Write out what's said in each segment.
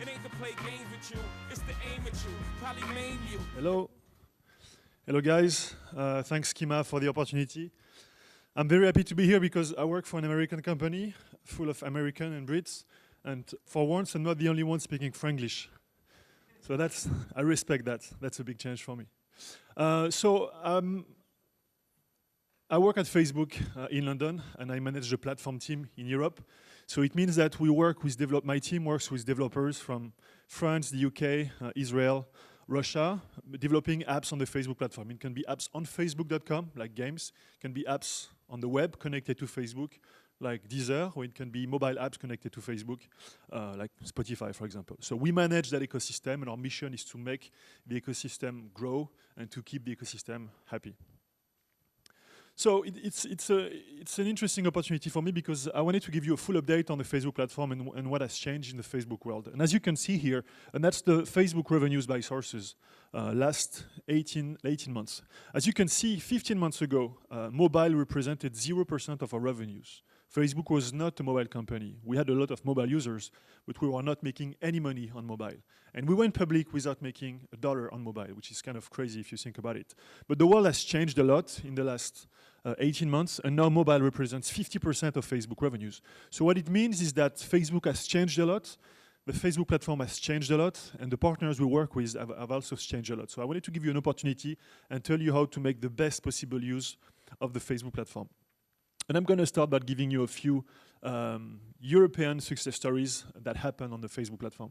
It ain't to play games with you, it's to aim at you, probably maim you. Hello. Hello, guys. Thanks, Kima, for the opportunity. I'm very happy to be here because I work for an American company full of American and Brits, and for once, I'm not the only one speaking Franglish. So I respect that. That's a big change for me. I work at Facebook in London, and I manage the platform team in Europe. So it means that my team works with developers from France, the UK, Israel, Russia, developing apps on the Facebook platform. It can be apps on Facebook.com, like games. It can be apps on the web connected to Facebook, like Deezer, or it can be mobile apps connected to Facebook, like Spotify, for example. So we manage that ecosystem, and our mission is to make the ecosystem grow and to keep the ecosystem happy. So it's an interesting opportunity for me because I wanted to give you a full update on the Facebook platform and what has changed in the Facebook world. And as you can see here, and that's the Facebook revenues by sources, last 18 months. As you can see, 15 months ago, mobile represented 0% of our revenues. Facebook was not a mobile company. We had a lot of mobile users, but we were not making any money on mobile. And we went public without making $1 on mobile, which is kind of crazy if you think about it. But the world has changed a lot in the last 18 months, and now mobile represents 50% of Facebook revenues. So what it means is that Facebook has changed a lot, the Facebook platform has changed a lot, and the partners we work with have also changed a lot. So I wanted to give you an opportunity and tell you how to make the best possible use of the Facebook platform. And I'm going to start by giving you a few European success stories that happen on the Facebook platform.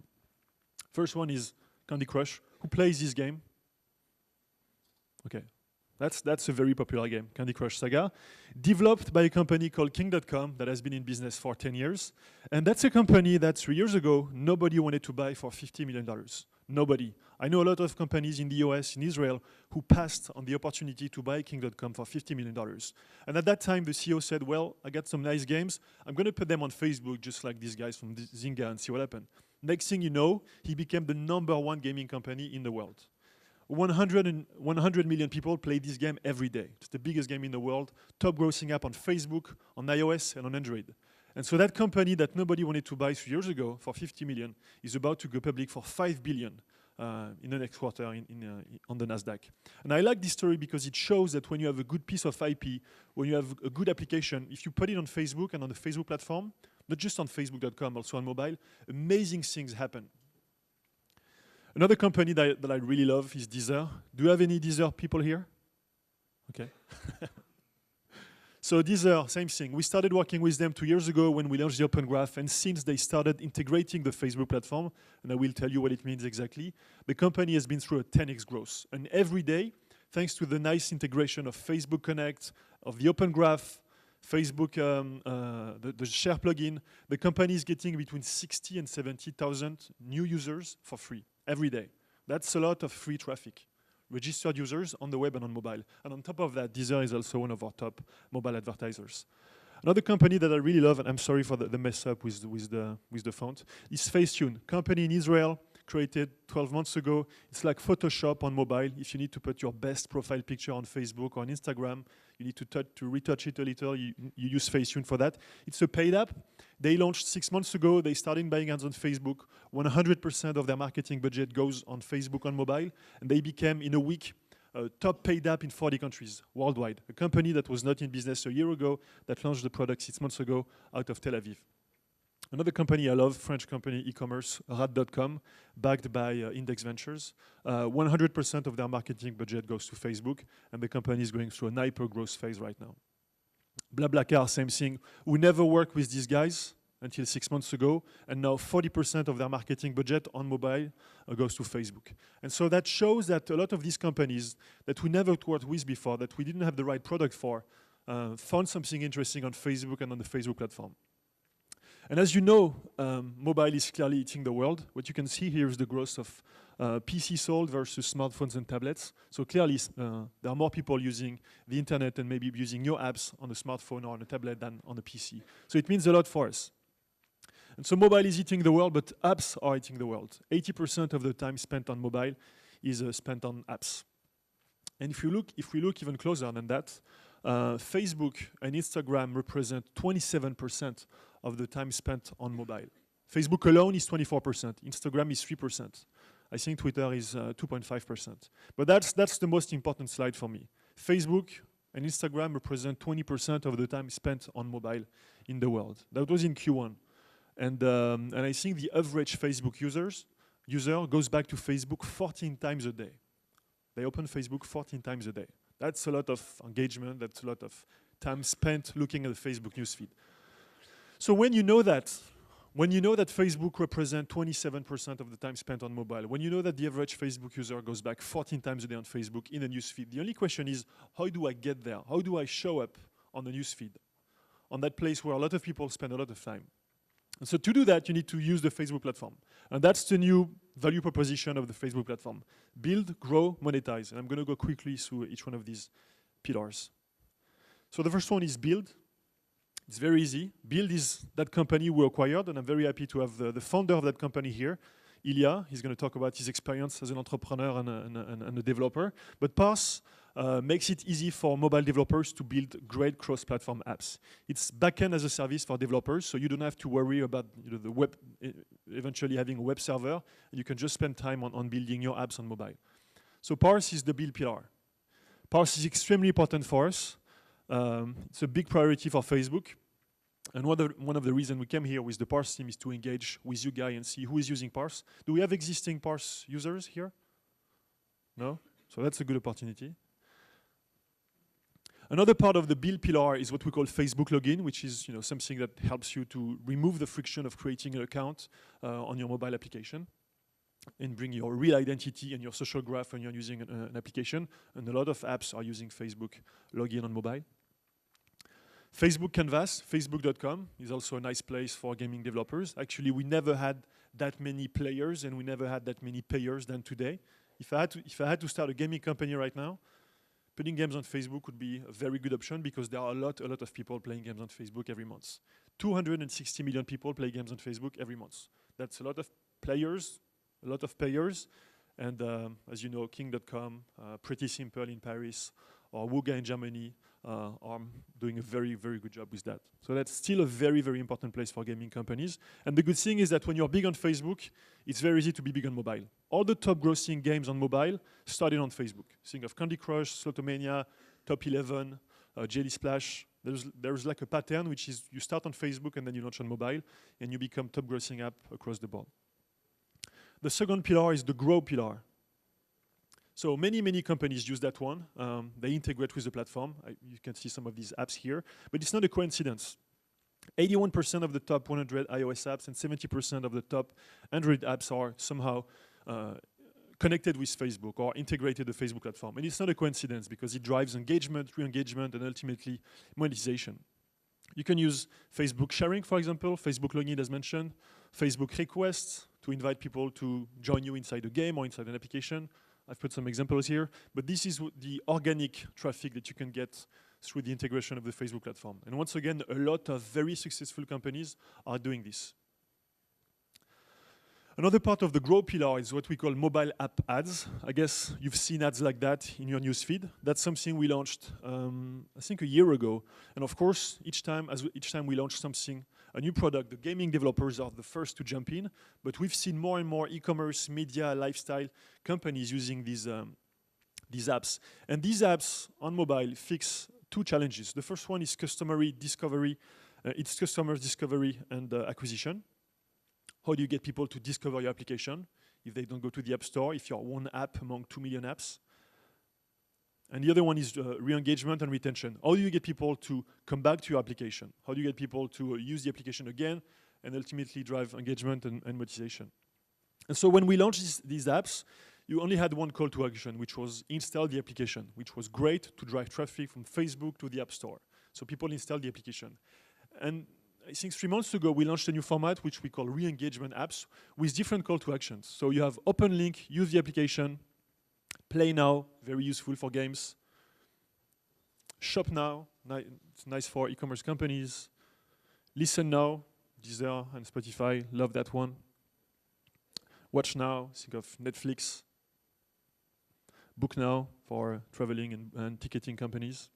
First one is Candy Crush. Who plays this game? Okay, that's a very popular game, Candy Crush Saga. Developed by a company called King.com that has been in business for 10 years. And that's a company that 3 years ago, nobody wanted to buy for $50 million. Nobody. I know a lot of companies in the US, in Israel, who passed on the opportunity to buy King.com for $50 million. And at that time, the CEO said, well, I got some nice games. I'm going to put them on Facebook, just like these guys from Zynga, and see what happened. Next thing you know, he became the #1 gaming company in the world. 100 million people play this game every day. It's the biggest game in the world, top grossing app on Facebook, on iOS, and on Android. And so that company that nobody wanted to buy 3 years ago for 50 million is about to go public for 5 billion in the next quarter on the NASDAQ. And I like this story because it shows that when you have a good piece of IP, when you have a good application, if you put it on Facebook and on the Facebook platform, not just on Facebook.com, also on mobile, amazing things happen. Another company that I really love is Deezer. Do you have any Deezer people here? Okay. So Deezer, same thing. We started working with them 2 years ago when we launched the Open Graph, and since they started integrating the Facebook platform, and I will tell you what it means exactly, the company has been through a 10x growth. And every day, thanks to the nice integration of Facebook Connect, of the Open Graph, Facebook, the Share plugin, the company is getting between 60 and 70,000 new users for free every day. That's a lot of free traffic. Registered users on the web and on mobile. And on top of that, Deezer is also one of our top mobile advertisers. Another company that I really love, and I'm sorry for the mess up with the font, is Facetune, company in Israel, created 12 months ago. It's like Photoshop on mobile. If you need to put your best profile picture on Facebook or on Instagram, you need to retouch it a little, you use Facetune for that. It's a paid app. They launched 6 months ago. They started buying ads on Facebook. 100% of their marketing budget goes on Facebook on mobile. And they became, in a week, a top paid app in 40 countries worldwide. A company that was not in business a year ago, that launched the product 6 months ago out of Tel Aviv. Another company I love, French company, e-commerce, Rat.com, backed by Index Ventures. 100% of their marketing budget goes to Facebook, and the company is going through a hyper-growth phase right now. BlaBlaCar, same thing. We never worked with these guys until 6 months ago, and now 40% of their marketing budget on mobile goes to Facebook. And so that shows that a lot of these companies that we never worked with before, that we didn't have the right product for, found something interesting on Facebook and on the Facebook platform. And as you know, mobile is clearly eating the world. What you can see here is the growth of PC sold versus smartphones and tablets. So clearly, there are more people using the internet and maybe using your apps on a smartphone or on a tablet than on a PC. So it means a lot for us. And so mobile is eating the world, but apps are eating the world. 80% of the time spent on mobile is spent on apps. And if we look even closer than that, Facebook and Instagram represent 27% of the time spent on mobile. Facebook alone is 24%. Instagram is 3%. I think Twitter is 2.5%. But that's the most important slide for me. Facebook and Instagram represent 20% of the time spent on mobile in the world. That was in Q1. And I think the average Facebook user goes back to Facebook 14 times a day. They open Facebook 14 times a day. That's a lot of engagement. That's a lot of time spent looking at the Facebook newsfeed. So when you know that Facebook represents 27% of the time spent on mobile, when you know that the average Facebook user goes back 14 times a day on Facebook in a newsfeed, the only question is, how do I get there? How do I show up on the newsfeed, on that place where a lot of people spend a lot of time? And so to do that, you need to use the Facebook platform. And that's the new value proposition of the Facebook platform. Build, grow, monetize. And I'm going to go quickly through each one of these pillars. So the first one is build. It's very easy. Build is that company we acquired, and I'm very happy to have the founder of that company here, Ilya. He's going to talk about his experience as an entrepreneur and a developer. But Parse makes it easy for mobile developers to build great cross-platform apps. It's backend as a service for developers, so you don't have to worry about the web, eventually having a web server, and you can just spend time on building your apps on mobile. So Parse is the build pillar. Parse is extremely important for us. It's a big priority for Facebook. And one of the reasons we came here with the Parse team is to engage with you guys and see who is using Parse. Do we have existing Parse users here? No? So that's a good opportunity. Another part of the build pillar is what we call Facebook login, which is something that helps you to remove the friction of creating an account on your mobile application and bring your real identity and your social graph when you're using an application. And a lot of apps are using Facebook login on mobile. Facebook Canvas, facebook.com, is also a nice place for gaming developers. Actually, we never had that many players and we never had that many payers than today. If I had to start a gaming company right now, putting games on Facebook would be a very good option because there are a lot of people playing games on Facebook every month. 260 million people play games on Facebook every month. That's a lot of players, a lot of payers, and as you know, King.com, Pretty Simple in Paris, or Wooga in Germany are doing a very, very good job with that. So that's still a very, very important place for gaming companies. And the good thing is that when you're big on Facebook, it's very easy to be big on mobile. All the top grossing games on mobile started on Facebook. Think of Candy Crush, Slotomania, Top 11, Jelly Splash. There's like a pattern, which is you start on Facebook and then you launch on mobile, and you become top grossing app across the board. The second pillar is the grow pillar. So many companies use that one. They integrate with the platform. You can see some of these apps here, but it's not a coincidence. 81% of the top 100 iOS apps and 70% of the top Android apps are somehow connected with Facebook or integrated the Facebook platform. And it's not a coincidence because it drives engagement, re-engagement, and ultimately monetization. You can use Facebook sharing, for example, Facebook login as mentioned, Facebook requests to invite people to join you inside a game or inside an application. I've put some examples here, but this is the organic traffic that you can get through the integration of the Facebook platform. And once again, a lot of very successful companies are doing this. Another part of the grow pillar is what we call mobile app ads. I guess you've seen ads like that in your newsfeed. That's something we launched, I think, a year ago. And of course, each time we launch something, a new product, the gaming developers are the first to jump in. But we've seen more and more e-commerce, media, lifestyle companies using these apps. And these apps on mobile fix two challenges. The first one is customers discovery and acquisition. How do you get people to discover your application if they don't go to the App Store, if you're one app among 2 million apps? And the other one is re-engagement and retention. How do you get people to come back to your application? How do you get people to use the application again and ultimately drive engagement and monetization? And so when we launched these apps, you only had one call to action, which was install the application, which was great to drive traffic from Facebook to the App Store. So people installed the application. And I think 3 months ago, we launched a new format, which we call re-engagement apps, with different call to actions. So you have open link, use the application, play now, very useful for games, shop now, it's nice for e-commerce companies, listen now, Deezer and Spotify, love that one, watch now, think of Netflix, book now for traveling and ticketing companies.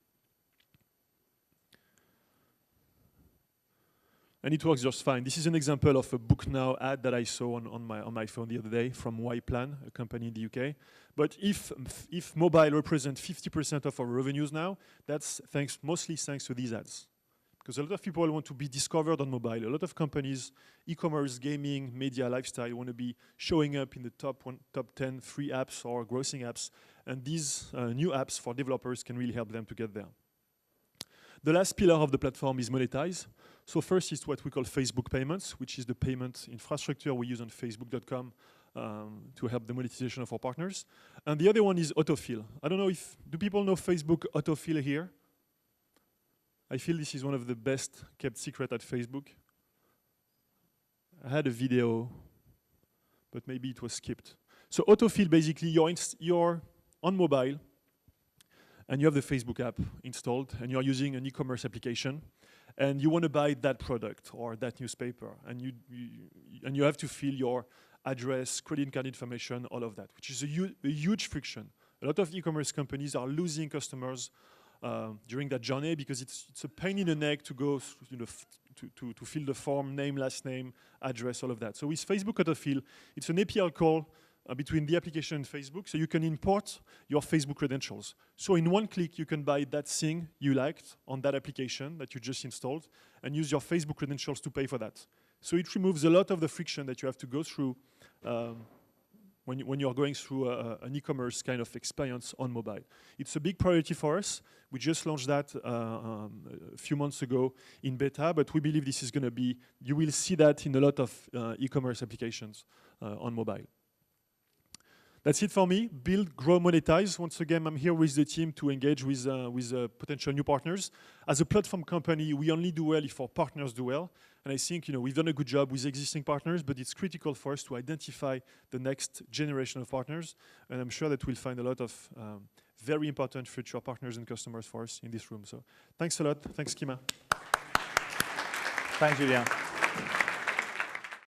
and it works just fine. This is an example of a Book Now ad that I saw on my phone the other day from Y-Plan, a company in the UK. But if mobile represents 50% of our revenues now, that's mostly thanks to these ads. Because a lot of people want to be discovered on mobile. A lot of companies, e-commerce, gaming, media, lifestyle, want to be showing up in the top 10 free apps or grossing apps. And these new apps for developers can really help them to get there. The last pillar of the platform is monetize. So first is what we call Facebook payments, which is the payment infrastructure we use on facebook.com to help the monetization of our partners. And the other one is autofill. I don't know do people know Facebook autofill here? I feel this is one of the best kept secret at Facebook. I had a video, but maybe it was skipped. So autofill, basically, you're on mobile, and you have the Facebook app installed, and you're using an e-commerce application, and you want to buy that product or that newspaper, and you have to fill your address, credit card information, all of that, which is a huge friction. A lot of e-commerce companies are losing customers during that journey because it's a pain in the neck to go, to fill the form, name, last name, address, all of that. So with Facebook autofill, it's an API call between the application and Facebook, so you can import your Facebook credentials. So in one click, you can buy that thing you liked on that application that you just installed and use your Facebook credentials to pay for that. So it removes a lot of the friction that you have to go through when you're going through an e-commerce kind of experience on mobile. It's a big priority for us. We just launched that a few months ago in beta, but we believe this is going to be, you will see that in a lot of e-commerce applications on mobile. That's it for me. Build, grow, monetize. Once again, I'm here with the team to engage with potential new partners. As a platform company, we only do well if our partners do well. And I think we've done a good job with existing partners, but it's critical for us to identify the next generation of partners. And I'm sure that we'll find a lot of very important future partners and customers for us in this room. So thanks a lot. Thanks, Kima. Thanks, Julien.